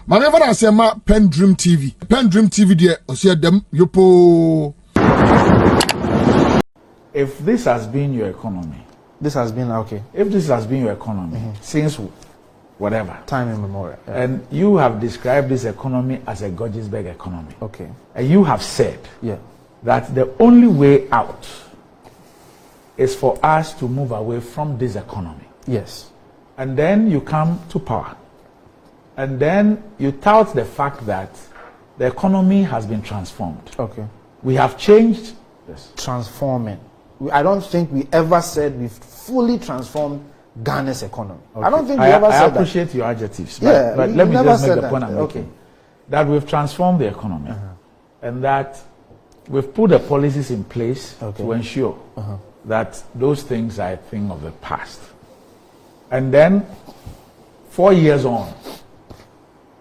Manever I say ma PENDREAM TV. PENDREAM TV there, osia dem yopo. If this has been your economy, this has been okay. If this has been your economy since whatever time immemorial, and you have described this economy as a Georgesburg economy, okay, and you have said that the only way out is for us to move away from this economy. Yes. And then you come to power. And then you tout the fact that the economy has been transformed. Okay. We have changed. Yes. Transforming. I don't think we ever said we've fully transformed Ghana's economy. Okay. I don't think we ever said that. I appreciate your adjectives. But let me just make the point I'm making. Okay. That we've transformed the economy. And that we've put the policies in place to ensure that those things are a thing of the past. And then 4 years on,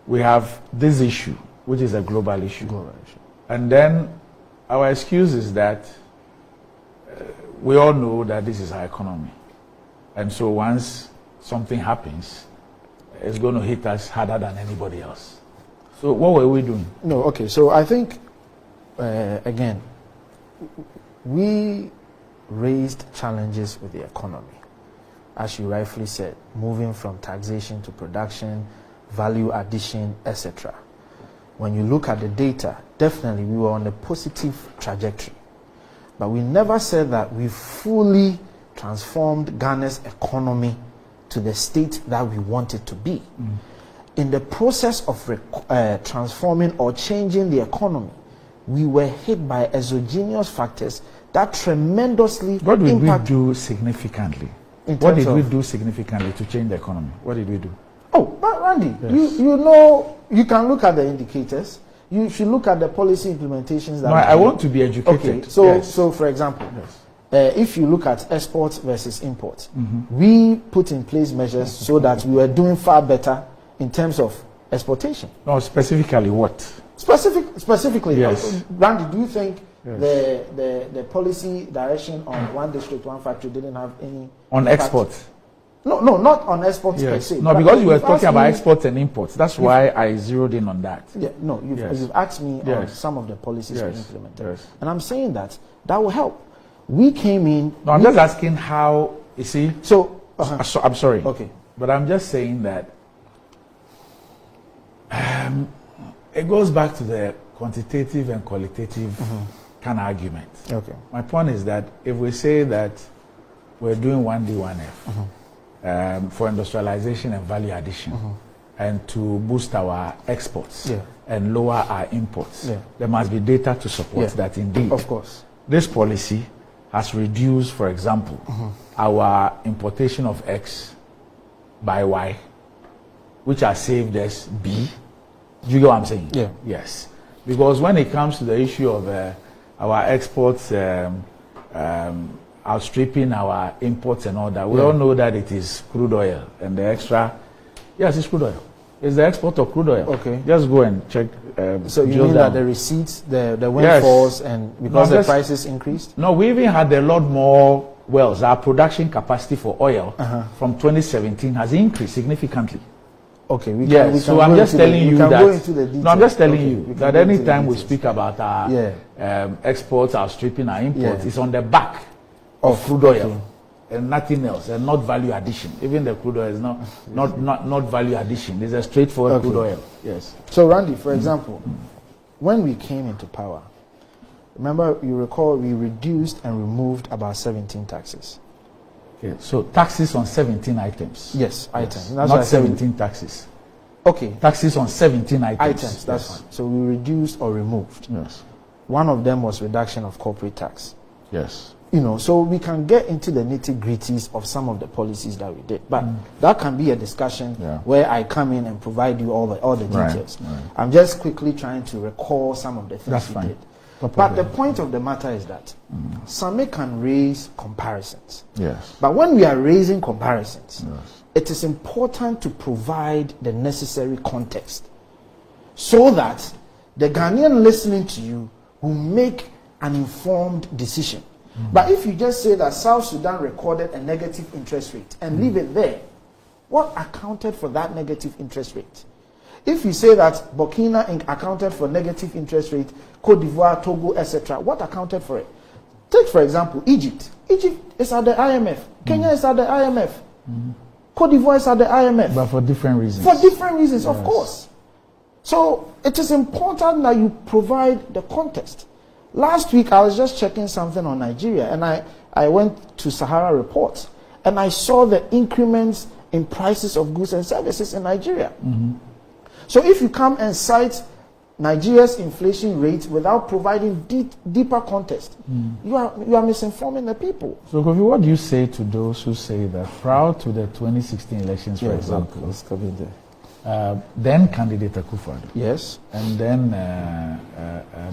we have this issue, which is a global issue. And then our excuse is that we all know that this is our economy. And so once something happens, it's going to hit us harder than anybody else. So what were we doing? No, okay. So I think, again, we raised challenges with the economy. As you rightfully said, moving from taxation to production, value addition, etc. When you look at the data, definitely we were on a positive trajectory. But we never said that we fully transformed Ghana's economy to the state that we want it to be. In the process of transforming or changing the economy, we were hit by exogenous factors that tremendously What did we do significantly? What did we do significantly to change the economy? What did we do? Oh, but Randy, you know, you can look at the indicators. You should look at the policy implementations. That I want to be educated. Okay, so for example, if you look at exports versus imports, we put in place measures so that we were doing far better in terms of exportation. No, specifically what? Specifically, yes. Randy, do you think the policy direction on one district, one factory didn't have any on exports? No, not on exports per se. No, because you were talking about exports and imports. That's why I zeroed in on that. Yeah, no, you've asked me on some of the policies we implemented. And I'm saying that will help. We came in... No, I'm just asking how, you see... So I'm sorry. Okay. But I'm just saying that it goes back to the quantitative and qualitative kind of argument. Okay. My point is that if we say that we're doing 1D, 1F for industrialization and value addition and to boost our exports and lower our imports, there must be data to support that indeed. Of course. This policy has reduced, for example, our importation of X by Y, which has saved us B. Do you get what I'm saying? Yeah. Yes. Because when it comes to the issue of our exports outstripping our imports and all that, we all know that it is crude oil and the extra. Yes, it's crude oil. It's the export of crude oil. Okay. Just go and check. So you mean that the receipts, the windfalls, and because the prices increased? No, we even had a lot more wells. Our production capacity for oil from 2017 has increased significantly. Okay. We can so I'm just telling you that. No, I'm just telling you that anytime we speak about our exports outstripping our imports, it's on the back of crude oil and nothing else, and not value addition. Even the crude oil is not value addition. It's a straightforward crude oil. Yes. So Randy, for example, when we came into power, remember, you recall, we reduced and removed about 17 taxes. Okay. So taxes on 17 items. Yes, items. That's not 17 taxes. Okay. Taxes on 17 items. That's fine. So we reduced or removed. Yes. One of them was reduction of corporate tax. Yes. You know, so we can get into the nitty-gritties of some of the policies that we did, but that can be a discussion where I come in and provide you all the details. Right. I'm just quickly trying to recall some of the things we did. But the point of the matter is that Sammy can raise comparisons. Yes. But when we are raising comparisons, it is important to provide the necessary context so that the Ghanaian listening to you will make an informed decision. But if you just say that South Sudan recorded a negative interest rate and leave it there, what accounted for that negative interest rate? If you say that Burkina accounted for negative interest rate, Cote d'Ivoire, Togo, etc., what accounted for it? Take, for example, Egypt. Egypt is at the IMF. Kenya is at the IMF. Cote d'Ivoire is at the IMF. But for different reasons. For different reasons, of course. So it is important that you provide the context. Last week, I was just checking something on Nigeria, and I went to Sahara Report, and I saw the increments in prices of goods and services in Nigeria. So if you come and cite Nigeria's inflation rate without providing deeper context, you are misinforming the people. So, Kofi, what do you say to those who say that prior to the 2016 elections, for example, then candidate Akuffo Addo, yes, and then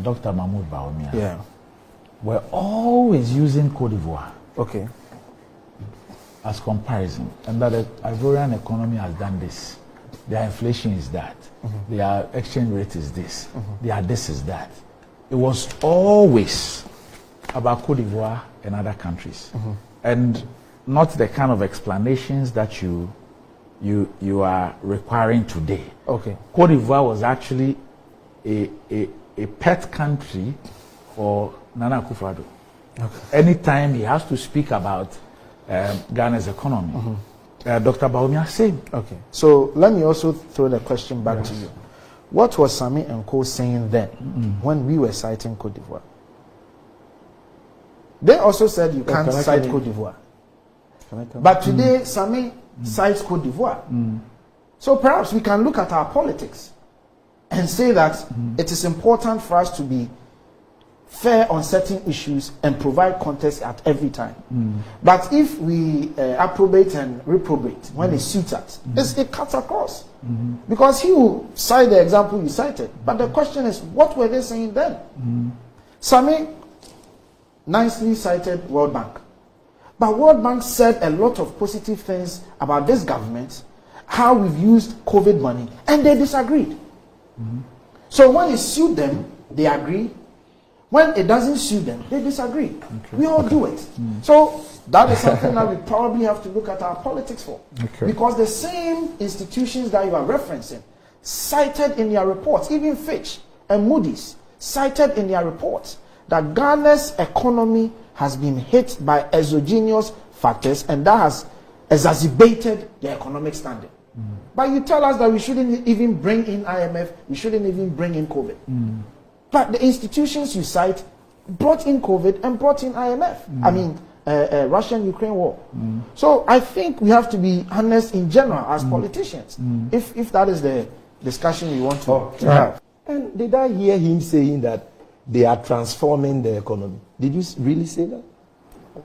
Dr. Mahmoud Bawumia, yeah, were always using Cote d'Ivoire, okay, as comparison, and that the Ivorian economy has done this. Their inflation is that. Their exchange rate is this. Their this is that. It was always about Cote d'Ivoire and other countries, and not the kind of explanations that you are requiring today. Okay. Cote d'Ivoire was actually a pet country for Nana Akuffo Addo. Okay. Anytime he has to speak about Ghana's economy, Dr. Bawumia same. Okay. So let me also throw the question back to you. What was Sammy and Co saying then when we were citing Cote d'Ivoire? They also said you can't cite Cote d'Ivoire. But today, Sammy cites Cote d'Ivoire. So perhaps we can look at our politics and say that it is important for us to be fair on certain issues and provide context at every time. But if we approbate and reprobate when it suits us, it cuts across. Because he will cite the example you cited. But the question is, what were they saying then? Sammy nicely cited World Bank. But World Bank said a lot of positive things about this government, how we've used COVID money, and they disagreed. So when it suits them, they agree. When it doesn't suit them, they disagree. We all do it. So that is something that we probably have to look at our politics for. Because the same institutions that you are referencing cited in their reports, even Fitch and Moody's cited in their reports that Ghana's economy has been hit by exogenous factors, and that has exacerbated the economic standing. But you tell us that we shouldn't even bring in IMF, we shouldn't even bring in COVID. But the institutions you cite brought in COVID and brought in IMF. I mean, Russia-Ukraine war. So I think we have to be honest in general as politicians, if that is the discussion we want to have. And did I hear him saying that they are transforming the economy? Did you really say that?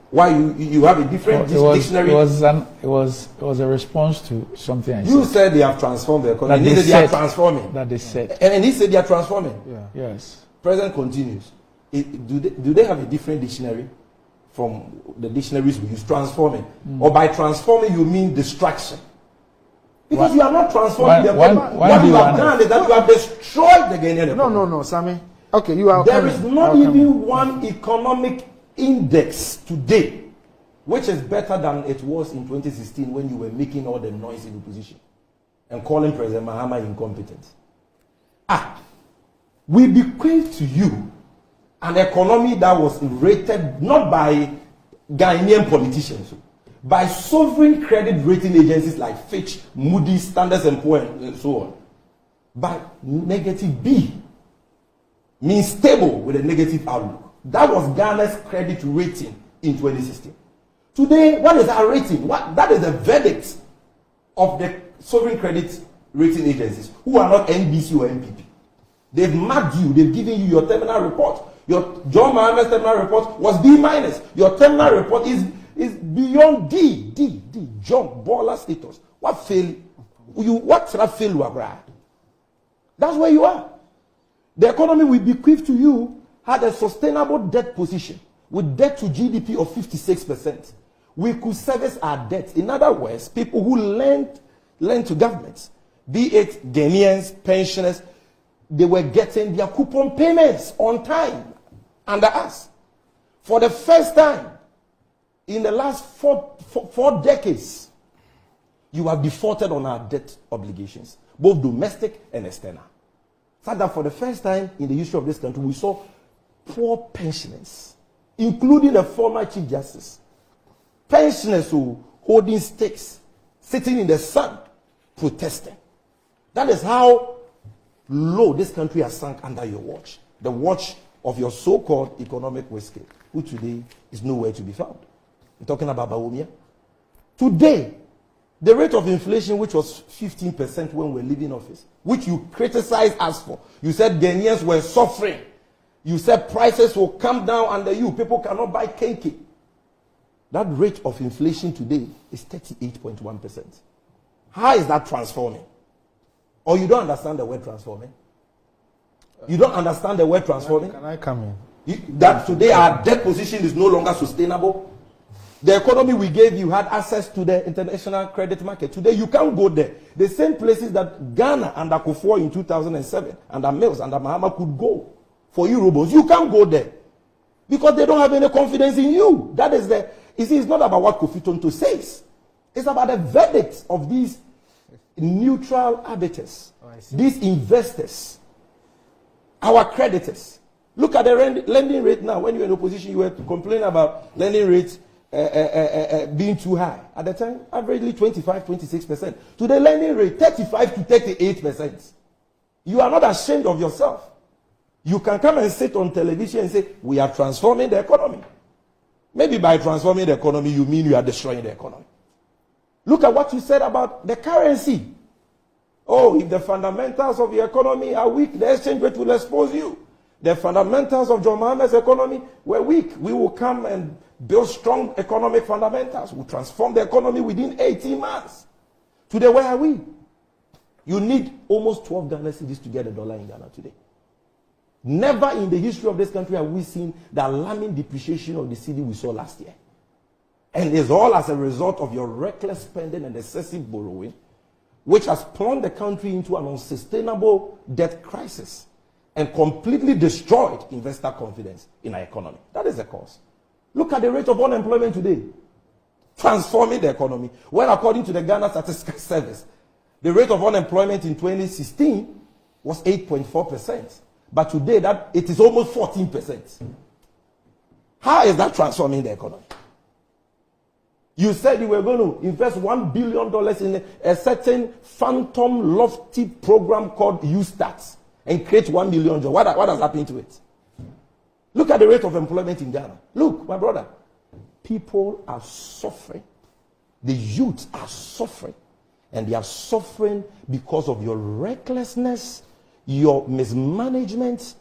Why you have a different dictionary? It was a response to something I said. You said they have transformed the economy. They are transforming. That they said. And he said they are transforming. Yeah. Yes. President continues. Do they have a different dictionary from the dictionaries we use? Transforming. Or by transforming you mean destruction? Because you are not transforming the economy. What you have done is that you have destroyed the Ghanaian economy. No, Sammy. Okay, you are. There is not even one economic index today which is better than it was in 2016 when you were making all the noise in opposition and calling President Mahama incompetent. We bequeath to you an economy that was rated not by Ghanaian politicians, by sovereign credit rating agencies like Fitch, Moody's, Standard & Poor's, and so on, by negative B, means stable with a negative outlook. That was Ghana's credit rating in 2016. Today, what is our rating? That is the verdict of the sovereign credit rating agencies, who are not NBC or NPP. They've marked you. They've given you your terminal report. Your John Mahama's terminal report was B-. Your terminal report is beyond D. John Baller status. What fail? What should I fail you abroad? That's where you are. The economy we bequeath to you had a sustainable debt position with debt to GDP of 56%. We could service our debt. In other words, people who lend to governments, be it Ghanaians, pensioners, they were getting their coupon payments on time under us. For the first time in the last four decades, you have defaulted on our debt obligations. both domestic and external. So that for the first time in the history of this country, we saw poor pensioners, including the former Chief Justice. Pensioners who holding stakes, sitting in the sun, protesting. That is how low this country has sunk under your watch. The watch of your so-called economic whiskey, who today is nowhere to be found. I'm talking about Bawumia. Today, the rate of inflation, which was 15% when we were leaving office, which you criticized us for. You said Ghanaians were suffering. You said prices will come down under you. People cannot buy KK. That rate of inflation today is 38.1%. How is that transforming? Or you don't understand the word transforming? You don't understand the word transforming? Can I come in? That today our debt position is no longer sustainable. The economy we gave you had access to the international credit market. Today you can't go there. The same places that Ghana under Akuffo in 2007, under Mills, under Mahama could go for Eurobonds. You can't go there because they don't have any confidence in you. That is the. You see, it's not about what Kofi Tonto says. It's about the verdict of these neutral arbiters, these investors, our creditors. Look at the lending rate now. When you were in opposition, you were complaining about lending rates being too high. At the time, averagely 25-26%. To the lending rate, 35 to 38%. You are not ashamed of yourself. You can come and sit on television and say, we are transforming the economy. Maybe by transforming the economy, you mean you are destroying the economy. Look at what you said about the currency. Oh, if the fundamentals of the economy are weak, the exchange rate will expose you. The fundamentals of John Mahama's economy were weak. We will come and build strong economic fundamentals. We'll transform the economy within 18 months. Today, where are we? You need almost 12 Ghana cedis to get a dollar in Ghana today. Never in the history of this country have we seen the alarming depreciation of the cedi we saw last year. And it's all as a result of your reckless spending and excessive borrowing, which has plunged the country into an unsustainable debt crisis and completely destroyed investor confidence in our economy. That is the cause. Look at the rate of unemployment today. Transforming the economy. Well, according to the Ghana Statistical Service, the rate of unemployment in 2016 was 8.4%. But today, it is almost 14%. How is that transforming the economy? You said you were going to invest $1 billion in a certain phantom lofty program called USTAT and create 1 million jobs. What has happened to it? Look at the rate of employment in Ghana. Look, my brother, people are suffering. The youth are suffering. And they are suffering because of your recklessness, your mismanagement,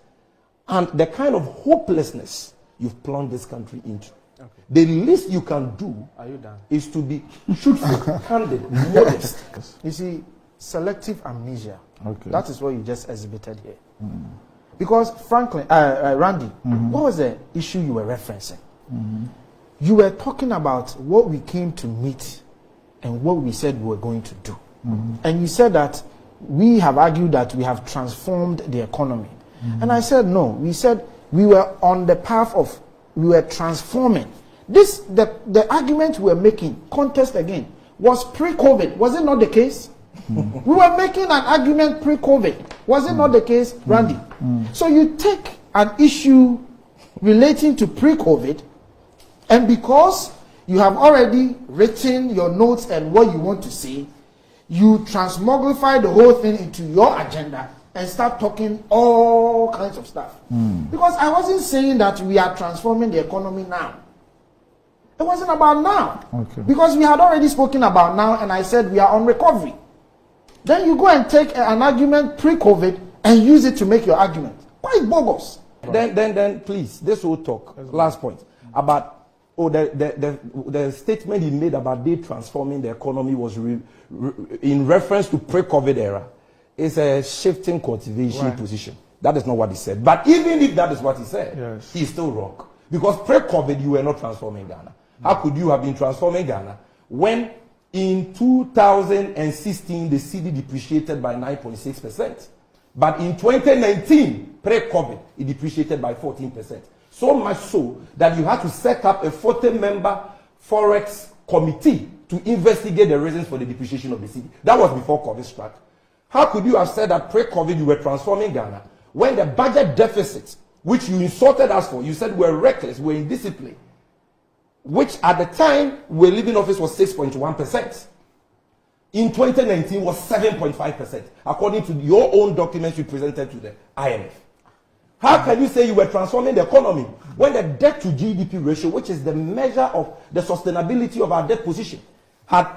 and the kind of hopelessness you've plunged this country into. Okay. The least you can do is to be truthful, candid, modest. You see, selective amnesia. Okay. That is what you just exhibited here. Mm. Because, frankly, Randy, what was the issue you were referencing? You were talking about what we came to meet and what we said we were going to do. And you said that we have argued that we have transformed the economy. And I said, no. We said we were on the path of, we were transforming. The argument we were making, contest again, was pre-COVID. Was it not the case? We were making an argument pre-COVID. Was it not the case, Randy? So you take an issue relating to pre-COVID, and because you have already written your notes and what you want to say, you transmogrify the whole thing into your agenda and start talking all kinds of stuff. Because I wasn't saying that we are transforming the economy now. It wasn't about now. Okay. Because we had already spoken about now, and I said we are on recovery. Then you go and take an argument pre-COVID and use it to make your argument. Quite bogus. Then please, this will talk. Last point about the statement he made about they transforming the economy was in reference to pre-COVID era. It's a shifting cultivation position. That is not what he said. But even if that is what he said, he's still wrong. Because pre-COVID, you were not transforming Ghana. How could you have been transforming Ghana when in 2016 the cedi depreciated by 9.6%? But in 2019, pre-COVID, it depreciated by 14%. So much so that you had to set up a 40-member Forex committee to investigate the reasons for the depreciation of the cedi. That was before COVID struck. How could you have said that pre-COVID you were transforming Ghana when the budget deficit, which you insulted us for, you said we're reckless, we're indisciplined, which at the time we were leaving office was 6.1%. In 2019 was 7.5%, according to your own documents you presented to the IMF. How can you say you were transforming the economy when the debt to GDP ratio, which is the measure of the sustainability of our debt position, had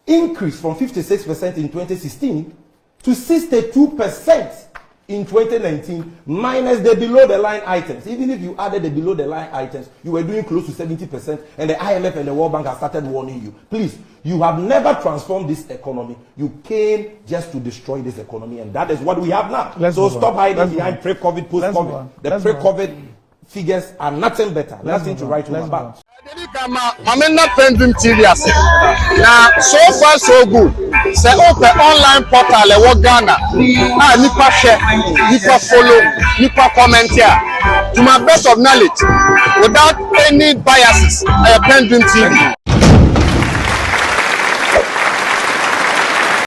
increased from 56% in 2016 to 62% in 2019, minus the below the line items? Even if you added the below the line items, you were doing close to 70%, and the IMF and the World Bank have started warning you. Please, you have never transformed this economy. You came just to destroy this economy, and that is what we have now. So stop hiding behind pre-COVID, post-COVID. The pre-COVID figures are nothing better, nothing to write home about. PENDREAM TV now so far so good. Say open online portal e wo Ghana. Nipa share, nipa follow, nipa comment here. To my best of knowledge, without any biases, PENDREAM TV.